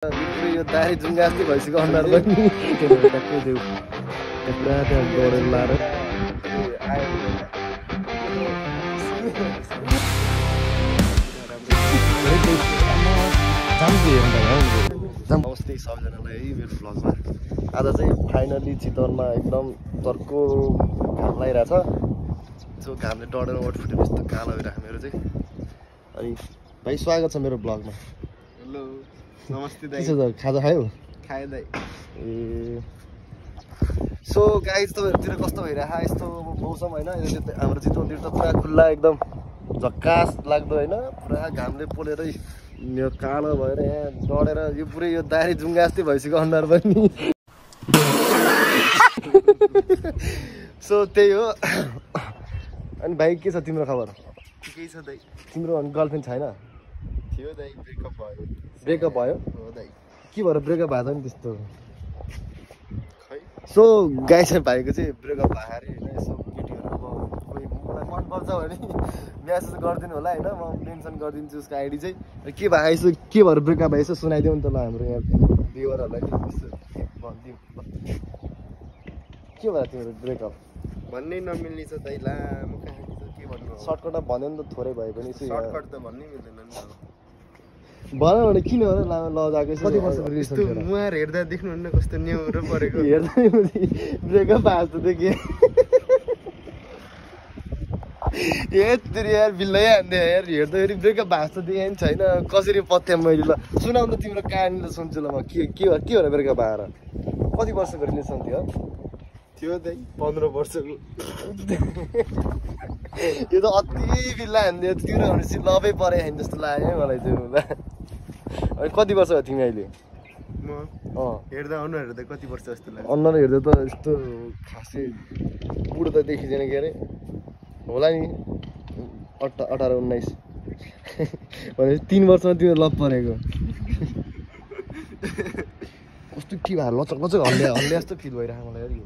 यो दारी जुङ्गा जस्तै भइसक्यो अनुहार पनि ट्याक्कै देऊ पुरा त्यहाँ डढेर लाएर नमस्ते सबैजनालाई है मेरो भ्लगमा। आज चाहिँ फाइनली चितवनमा एकदम तर्को घाम लागिरहेछ। जो घामले डढेर ओठ फुटेर यस्तो कालो भइरहेको मेरो चाहिँ। अनि भाइ स्वागत छ मेरो भ्लगमा। हेलो नमस्ते दाइ। के छ त खाजा खायो? खाए दाइ। ए सो गाइस तपाईँहरूतिर कस्तो भइरहेको यस्तो मौसम होइन? हाम्रो चितवनतिर त पुरा खुल्ला एकदम झक्कास लाग्दो होइन? पुरा घामले पोलेर यो कालो भएर यहाँ डढेर यो पुरै यो दारी जुङ्गा जस्तै भइसक्यो अनुहार पनि। सो त्यही हो। अनि भाइ के छ तिम्रो खबर? केही छ दाइ। तिम्रो गर्लफ्रेन्ड छैन? थियो दाइ, ब्रेकअप भयो। ब्रेकअप भयो? हो दाइ। के भएर ब्रेकअप भएको त नि त्यस्तो? खै सो गाइस भाइको चाहिँ ब्रेकअप भयो अरे होइन? यसो केटीहरू अब कोही मलाई मनपर्छ भने म्यासेज गरिदिनु होला होइन? म मेन्सन गरिदिन्छु उसको आइडी चाहिँ। के भयो यसो के भएर ब्रेकअप भयो यसो सुनाइदिउँ नि त ल हाम्रो यहाँ भ्युवरहरूलाई यसो भनिदिउँ। के भयो तिम्रो ब्रेकअप? भन्नै नमिल्ने छ दाइ, लामो कहानी छ, के भन्नु। सर्टकटमा भन्यो नि त थोरै भए पनि सर्टकट त भन्नै मिल्दैन नि त। भन भने किन हो र लामो लजाएको? कति वर्षको रिलेसन थियो? मुहार हेर्दा देख्नुहुन्न कस्तो न्याउरो परेको। हेर्दा ब्रेकअप भएको जस्तो देखेँ। यार बिल्लै हान्दै यार हेर्दाखेरि ब्रेकअप भएको जस्तो देखेँ नि छैन। कसरी पत्याएँ मैले? ल सुनाउ त तिम्रो कहानी त सुन्छु ल म। के भएर ब्रेकअप भएर? कति वर्षको रिलेसन थियो? थियो दाइ 15 वर्षको। यो त अति बिल्ला हान्दियो। तिम्रो भनेपछि लभै परे होइन जस्तो लाग्यो मलाई चाहिँ। अनि कति वर्ष भयो तिमी अहिले? म हेर्दा अनुहार हेर्दा कति वर्ष जस्तो लाग्छ? अनुहार हेर्दा त यस्तो खासै बुढो त देखिँदैन के अरे? होला नि 18-19 भनेपछि 3 वर्षमा तिम्रो लभ परेको। कस्तो के भयो? लचक लचक हल्ले जस्तो फिल भइरहेको मलाई यार। यो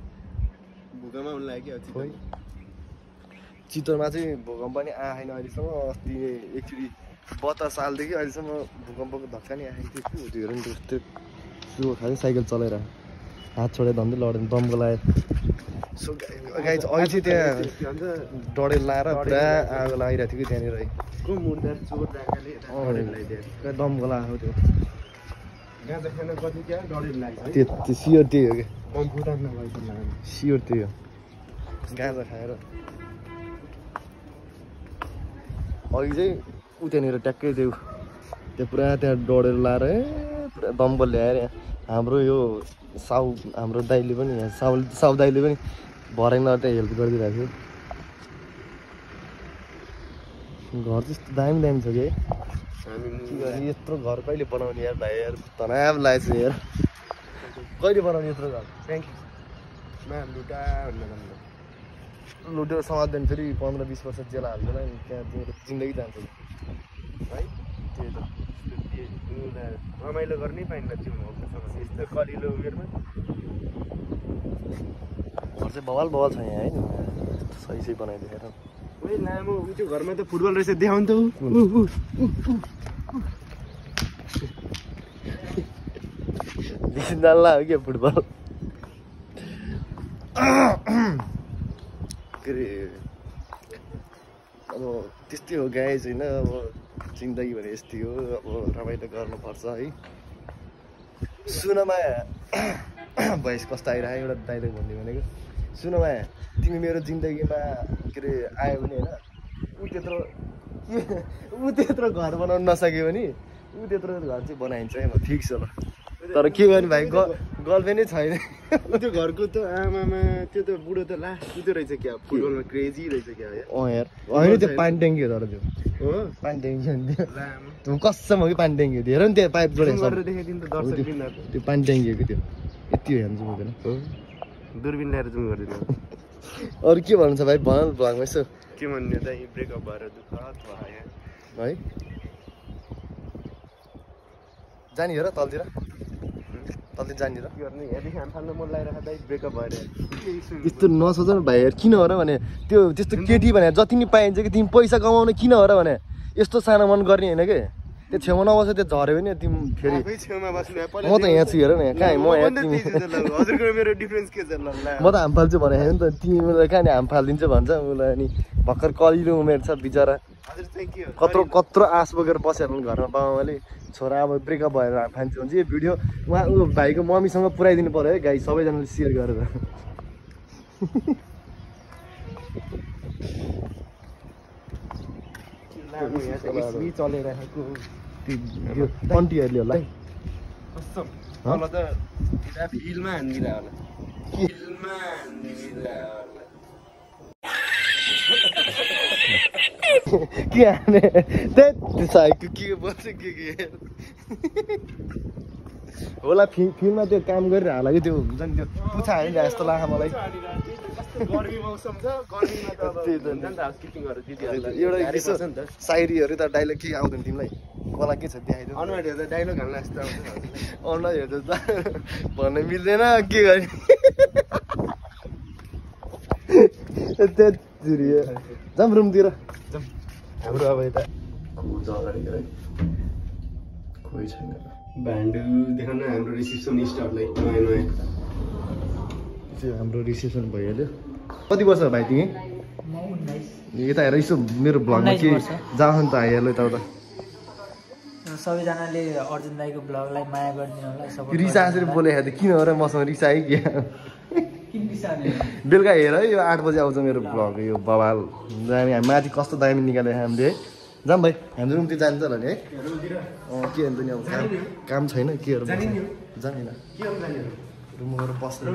भूकम्प आउनु लाग्यो खोइ चितवनमा चाहिँ भूकम्प पनि आएन अहिलेसम्म। अस्ति एकचोटि 72 सालदेखि अहिलेसम्म भूकम्पको धक्का नि आएको थियो। के हो त्यो हेर नि त्यस्तो त्यो खालि साइकल चलाएर हात छोडेर धन्दै लडेन दमको लाग्यो। सो गाई चाहिँ अहिले चाहिँ त्यहाँ डढेर लाएर पुरा आगो लागिरहेको थियो कि त्यहाँनिर है। दमको लगाएको त्यो गाजा खान कति क्या डढेर लाग्छ। त्यो सियोर त्यही हो क्या। बम फुटाउन नभएको लाग्यो। सियोर त्यही हो गाजा खाएर। अघि चाहिँ ऊ त्यहाँनिर ट्याक्कै त्यो पुरा त्यहाँ डढेर लाएर पुरा दमबल ल्याएर हाम्रो यो हाम्रो दाइले पनि यहाँ साउ दाइले पनि भरेन त्यहाँ हेल्प गरिदिरहेको थियो। घर त्यस्तो दामी दामी छ कि हामी यत्रो घर कहिले बनाउने यार भाइ? यार तनाव लागेको छ यार। कहिले बनाउने यत्रो घर? Thank you. लुटा लुटेर समात्दैन फेरि 15-20 वर्ष जेल हाल्दैन नि। त्यहाँ तिम्रो जिन्दगी जान्छ है। त्यही त रमाइलो गर्नै पाइन्न थियो यस्तो कलिलो उमेरमा। घर चाहिँ बवाल छ यहाँ होइन? सही बनाइदिएर ओइ लामो त्यो घरमा त फुटबल रहेछ देखाउ नि त। जान्ला हो क्या फुटबल? के अरे अब त्यस्तै हो गाइज होइन? अब जिन्दगी भने यस्तै हो। अब रमाइलो गर्नुपर्छ है। सुनमा भोइस कस्तो आइरहेको एउटा डाइलग भन्ने भनेको सुनमा तिमी मेरो जिन्दगीमा के अरे आयो भने होइन ऊ त्यत्रो घर बनाउनु नसक्यो भने ऊ त्यत्रो घर चाहिँ बनाइन्छ है। म ठिक छ ल। तर के गर्ने भाइ गर्लफ्रेन्डै छैन। त्यो घरको त आमामा त्यो त बुढो त लास्ट कुदो रहेछ क्या। फुटबलमा क्रेजी रहेछ क्या यार। यार होइन त्यो पानी ट्याङ्की हो। तर त्यो हो पानी ट्याङ्की हो नि त्यो। लामो त्यो कसम हो कि पानी ट्याङ्की हो? हेर नि त्यहाँ पाइप जोडेको छ। देखाइदिनु त दर्शक बिन्दु। त्यो पानी ट्याङ्की हो कि त्यो? यति हो हेर्नु हुँदैन। दूरबिन ल्याएर जुम गरिदिनु। अरू के भन्नु छ भाइ? भन न भ्लगमा यसो। के भन्ने त ब्रेकअप भएर दुःख भयो यहाँ है। जाने हेर तलतिर जाने र गर्ने यहाँदेखि हामी फाल्नु मन लागिरहेको दाइ ब्रेकअप भएर यस्तो नसोच न भाइ यार। किन हो र भने त्यो त्यस्तो केटी भने जति नि पाइन्छ कि तिमी पैसा कमाउने किन हो र भने यस्तो सानो मन गर्ने होइन कि? त्यो छेउमा नबस्यो त्यो झऱ्यो भने तिमी फेरि आफै छेउमा बस्नु म त यहाँ छु हेर न यहाँ कहाँ म यहाँ तिमी हजुरको मेरो डिफरेन्स के छ ल म त हाम फाल्छु भने नि त तिमीलाई कहाँ नि हाम फालिदिन्छ भन्छ उसलाई अनि भर्खर कलिलो उमेर छ बिचरा हजुर चाहिँ के हो कत्रो आश बोकेर बसेर घरमा बाबाले छोरा अब ब्रेकअप भएर फान्छु भन्छ यो भिडियो उहाँ ऊ भाइको मम्मीसँग पुऱ्याइदिनु पऱ्यो है गाई सबैजनाले सेयर गरेर चलिरहेको यो अन्टीहरूले होला कसम होला त हिलमा हान्दिरा होला हिलमा हान्दिरा होला के हाने त्यो साइको के बस्छ के होला फिल्ममा त्यो काम गरेर हाला कि त्यो हुन्छ नि त्यो पुछा हानिरहेको जस्तो लाग्छ मलाई गर्मी मौसम छ गर्मीमा त अब हुन्छ नि त स्किपिङ गरेर दिदीहरुलाई एउटा सायरीहरू त डाइलग के आउँदैन तिमीलाई मलाई के छ देखाइदिनु अनुहार हेर्दा डाइलग हाल्न जस्तो आउँछ अनुहार हेर्दा त भन्न मिल्दैन के गर्ने त्यतिरी जाम रुमतिर हाम्रो अब यता कोही छैन भान्डु देखाउन हाम्रो रिसेप्सनिस्टहरूलाई नयाँ नयाँ चाहिँ हाम्रो रिसेप्सन भइहाल्यो कति वर्ष भाइ तिमी यता हेर यसो मेरो भ्लगमा के जान्छ नि त आइहाल्यो यताउता सबैजनाले अर्जुन दाईको ब्लगलाई माया गरिदिनु होला सपोर्ट रिसाएर बोलेको थियो किन हो र मसँग रिसायो कि बेलुका हेर है यो 8 बजे आउँछ मेरो ब्लग यो बवाल दामी हामी माथि कस्तो दामी निकालेको हामीले है जाऊँ भाइ हामी रुमतिर जान्छ होला नि है के हुन्छ नि अब काम छैन केहरू जाँदैन रुममा गएर बस्नु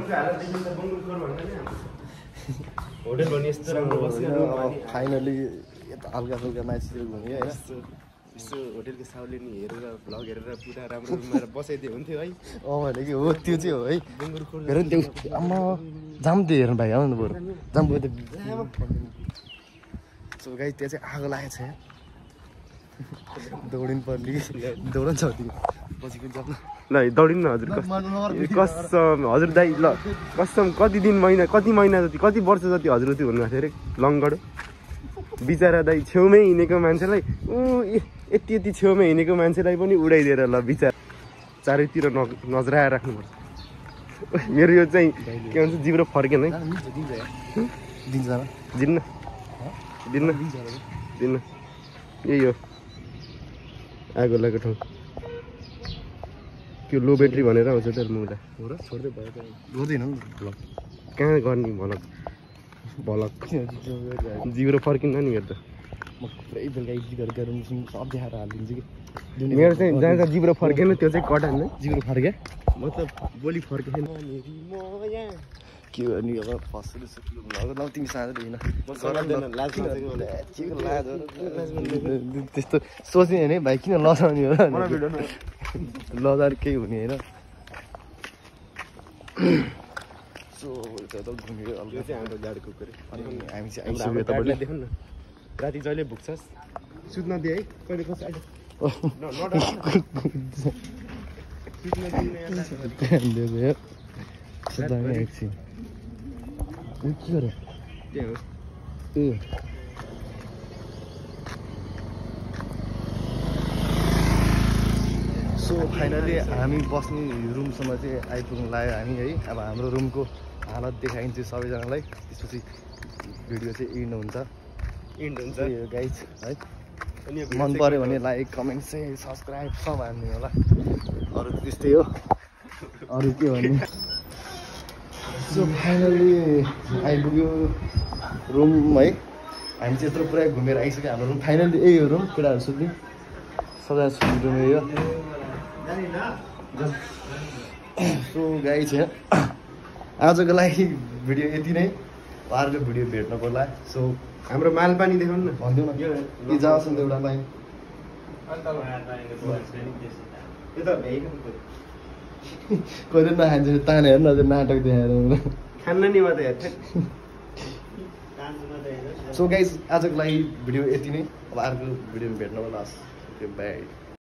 होटल भने यस्तो राम्रो बस्यो अब फाइनली यता हल्का फुल्का मान्छेहरू घुम्यो होइन यसो होटलको साउले नि हेरेर भ्लग हेरेर पुरा राम्रो रुममा बसाइदियो हुन्थ्यो है भने कि हो त्यो चाहिँ हो है हेर नि त्यो आम्मा जाम त्यो हेर्नु भाइ आउनु बरु जाम गयो सो गाई त्यहाँ चाहिँ आगो लागेको छ दौडिनु पर्ने दौड छ पछि जाऊँ ल दौडिनु न हजुर कसम हजुर दाइ ल कसम कति महिना जति कति वर्ष जति हजुर त्यो हुनुभएको थियो अरे लङगढ बिचरा दाइ छेउमै हिँडेको मान्छेलाई यति छेउमै हिँडेको मान्छेलाई पनि उडाइदिएर ल बिचरा चारैतिर नजराएर राख्नुपर्छ मेरो यो चाहिँ के भन्छ जिब्रो फर्केन है दिन्न यही हो आगो लागेको ठाउँ त्यो लो ब्याट्री भनेर आउँछ त मुला छोड्दै भयो गर्दैन भ्लग कहाँ गर्ने भलक जिब्रो फर्किन्छ नि मेरो त म पुरै बेलुका गीतहरू गएर सब देखाएर हालिदिन्छु कि मेरो चाहिँ जहाँ जहाँ जिब्रो फर्केन त्यो चाहिँ कटान जिब्रो फर्क्या मतलब बोली फर्केन के गर्ने अब फस्टले सुक्नु तिमी साँझ होइन त्यस्तो सोच्ने होइन भाइ किन लजाउने हो लजार केही हुने होइन सो घुम्यो हाम्रो गाडी कुकुर अनि हामी चाहिँ आइसक्यो तपाईँले देखौँ न राति जहिले भुक्छस् सुत्न दिए है कहिले कसो अहिले के गरे त्यही हो ए सो फाइनली हामी बस्ने रुमसम्म चाहिँ आइपुग्नु लाग्यो हामी है अब हाम्रो रुमको हालत देखाइन्छ सबैजनालाई त्यसपछि भिडियो चाहिँ इन्ड हुन्छ यो गाइज है मन पऱ्यो भने लाइक कमेन्ट चाहिँ सब्सक्राइब सब हान्ने होला अरू त्यस्तै हो अरू के भन्ने सो फाइनली आइपुग्यो रुम है हामी चाहिँ यत्रो पुरा घुमेर आइसक्यो हाम्रो रुम फाइनली यही हो रुम केटाहरू सुत्ने सबैजना सुत्ने रुम यही हो सो गाई छ आजको लागि भिडियो यति नै अर्को भिडियो भेट्नको लागि सो हाम्रो माल पानी देखाउनु न भनिदिउँ न के जाओस् नि त एउटा पाइ कहिले नखान्छ तान हेर्नु अझ नाटक देखाएर खान्न नि म त हेर्छ सो गाइज आजको लागि भिडियो यति नै अब अर्को भिडियो भेट्नको लास्ट बाई